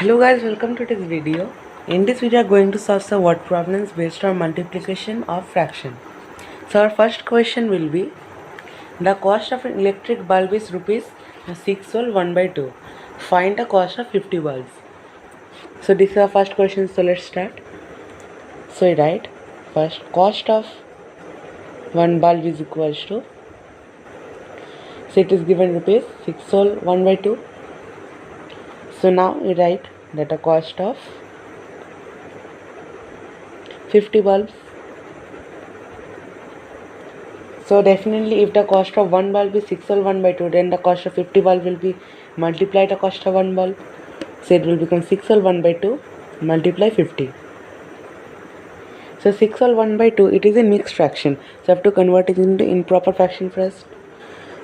Hello guys, welcome to this video. In this video, we are going to solve some word problems based on multiplication of fraction. So our first question will be, the cost of an electric bulb is rupees 6 whole 1 by 2. Find the cost of 50 bulbs. So this is our first question, so let's start. So write, first cost of one bulb is equals to, so it is given rupees 6 whole 1 by 2. So now we write that the cost of 50 bulbs. So definitely if the cost of one bulb is 6 whole 1 by 2, then the cost of 50 bulb will be multiply the cost of one bulb. So it will become 6 whole 1 by 2 multiply 50. So 6 whole 1 by 2, it is a mixed fraction. So I have to convert it into improper fraction first.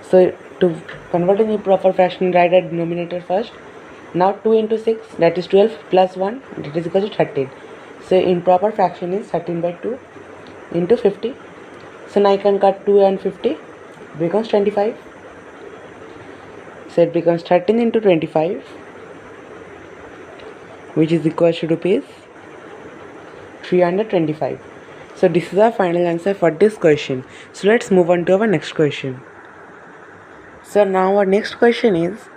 So to convert it into improper fraction, write a denominator first. Now 2 into 6, that is 12, plus 1, that is equal to 13. So improper fraction is 13 by 2 into 50. So now I can cut 2 and 50, becomes 25. So it becomes 13 into 25, which is equal to rupees 325. So this is our final answer for this question. So let's move on to our next question. So now our next question is,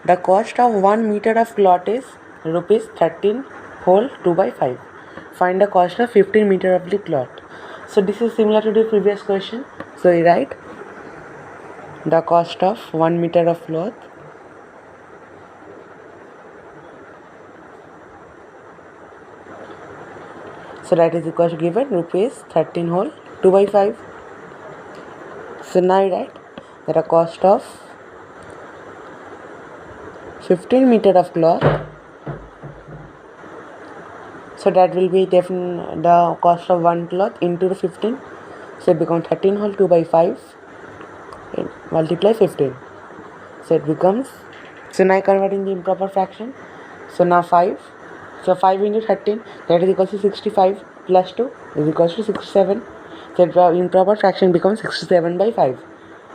the cost of 1 meter of cloth is rupees 13 whole 2 by 5. Find the cost of 15 meter of the cloth. So this is similar to the previous question. So we write the cost of 1 meter of cloth. So that is equal to given rupees 13 whole 2 by 5. So now we write that the cost of 15 meter of cloth, so that will be the cost of one cloth into the 15, so it becomes 13 whole 2 by 5 multiply 15, so it becomes, so now converting the improper fraction, so now 5, so 5 into 13, that is equal to 65 plus 2 is equal to 67, so the improper fraction becomes 67 by 5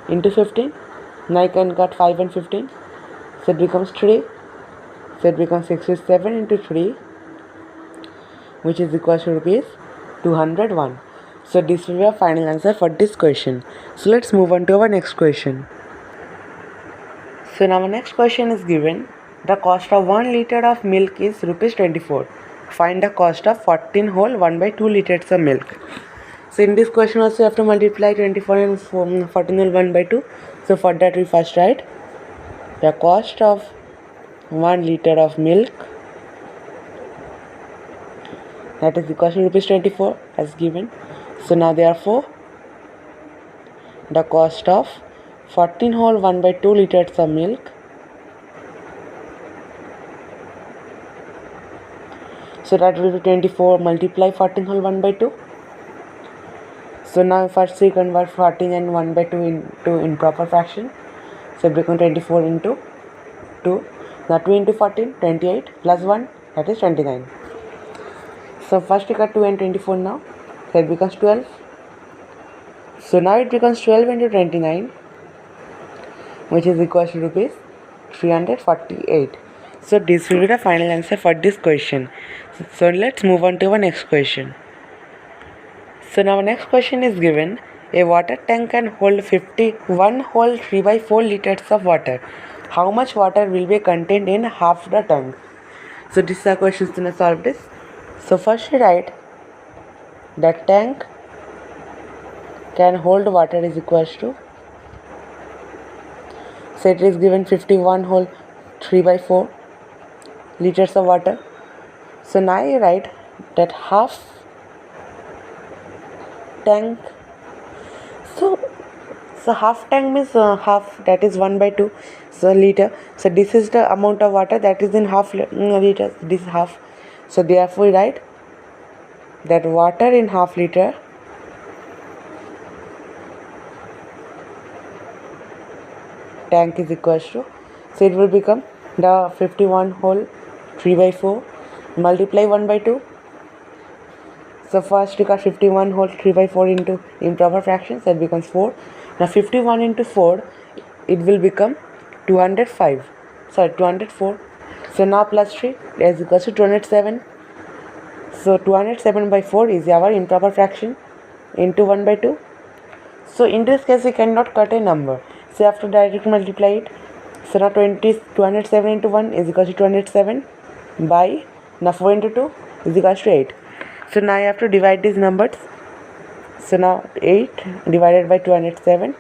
into 15, now I can cut 5 and 15, so it becomes 3, so it becomes 67 into 3, which is equal to rupees 201. So this will be our final answer for this question. So let's move on to our next question. So now our next question is given, the cost of 1 liter of milk is rupees 24. Find the cost of 14 whole 1 by 2 liters of milk. So in this question also you have to multiply 24 and 14 whole 1 by 2. So for that we first write the cost of 1 liter of milk, that is equal to rupees 24 as given. So now therefore the cost of 14 whole 1 by 2 liters of milk, so that will be 24 multiply 14 whole 1 by 2. So now first we convert 14 and 1 by 2 into improper fraction. So it becomes 24 into 2. Now 2 into 14, 28 plus 1, that is 29. So first we cut 2 and 24 now. So it becomes 12. So now it becomes 12 into 29, which is equal to rupees 348. So this will be the final answer for this question. So let's move on to our next question. So now our next question is given, a water tank can hold 51 whole 3 by 4 liters of water. How much water will be contained in half the tank? So this is our question to solve this. So first we write that tank can hold water is equal to, so it is given 51 whole 3 by 4 liters of water. So now I write that half tank, so half tank means half, that is 1 by 2, so liter, so this is the amount of water that is in half liter, this is half, so therefore we write that water in half liter tank is equal to, so it will become the 51 whole 3 by 4 multiply 1 by 2. So first we got 51 whole 3 by 4 into improper fractions, that becomes 4. Now 51 into 4, it will become 205. Sorry, 204. So now plus 3 is equals to 207. So 207 by 4 is our improper fraction into 1 by 2. So in this case we cannot cut a number, so you have to directly multiply it. So now 207 into 1 is equals to 207 by, now 4 into 2 is equals to 8. So now you have to divide these numbers. So now 8 divided by 207.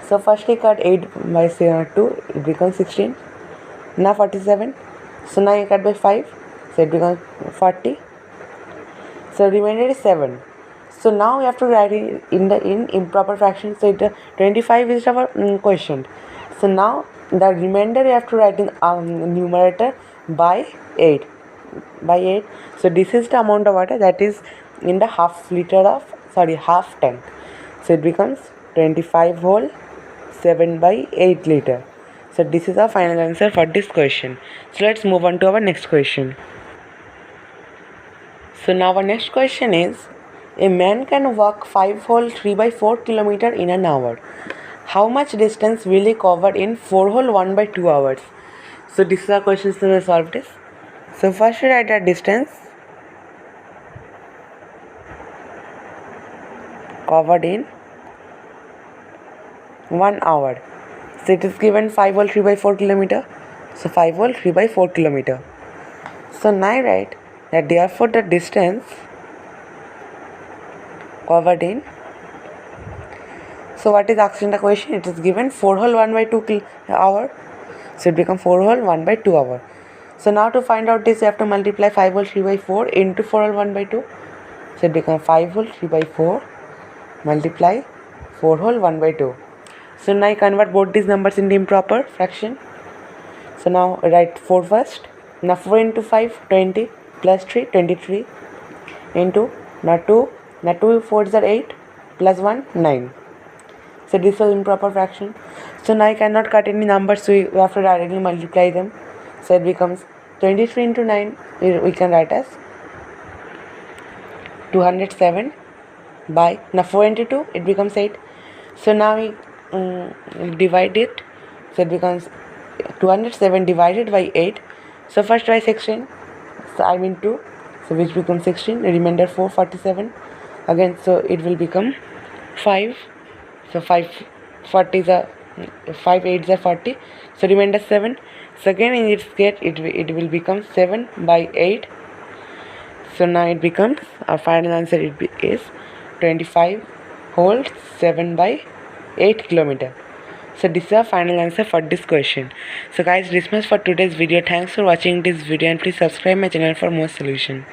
So firstly cut 8 by 2, it becomes 16. Now 47. So now you cut by 5, so it becomes 40. So remainder is 7. So now we have to write it in improper fraction. So 25 is our quotient. So now the remainder you have to write in numerator by 8. So this is the amount of water that is in the half tank. So it becomes 25 whole 7 by 8 liter. So this is our final answer for this question. So let's move on to our next question. So now our next question is, a man can walk 5 whole 3 by 4 kilometer in an hour. How much distance will he cover in 4 whole 1 by 2 hours? So this is our question, so we'll solve this. So first we write the distance covered in 1 hour. So it is given 5 whole 3 by 4 kilometer. So 5 whole 3 by 4 kilometer. So now I write that therefore the distance covered in, so what is asked in the question? It is given 4 whole 1 by 2 hour. So it becomes 4 whole 1 by 2 hour. So now to find out this, you have to multiply 5 whole 3 by 4 into 4 whole 1 by 2. So it becomes 5 whole 3 by 4 multiply 4 whole 1 by 2. So now I convert both these numbers into improper fraction. So now write 4 first. Now 4 into 5, 20, plus 3, 23, into, now 2 4s are 8, plus 1, 9. So this was improper fraction. So now I cannot cut any numbers, so we have to directly multiply them. So it becomes 23 into 9, we can write as 207 by, now 4 into 2, it becomes 8. So now we divide it. So it becomes 207 divided by 8. So first try 16, so I mean 2, so which becomes 16, remainder 4, 47 again, so it will become 5. So 5 8s are 40, so remainder 7. So again in its case it will become 7 by 8. So now it becomes, our final answer is 25 whole 7 by 8 kilometer. So this is our final answer for this question. So guys, this much for today's video. Thanks for watching this video and please subscribe my channel for more solution.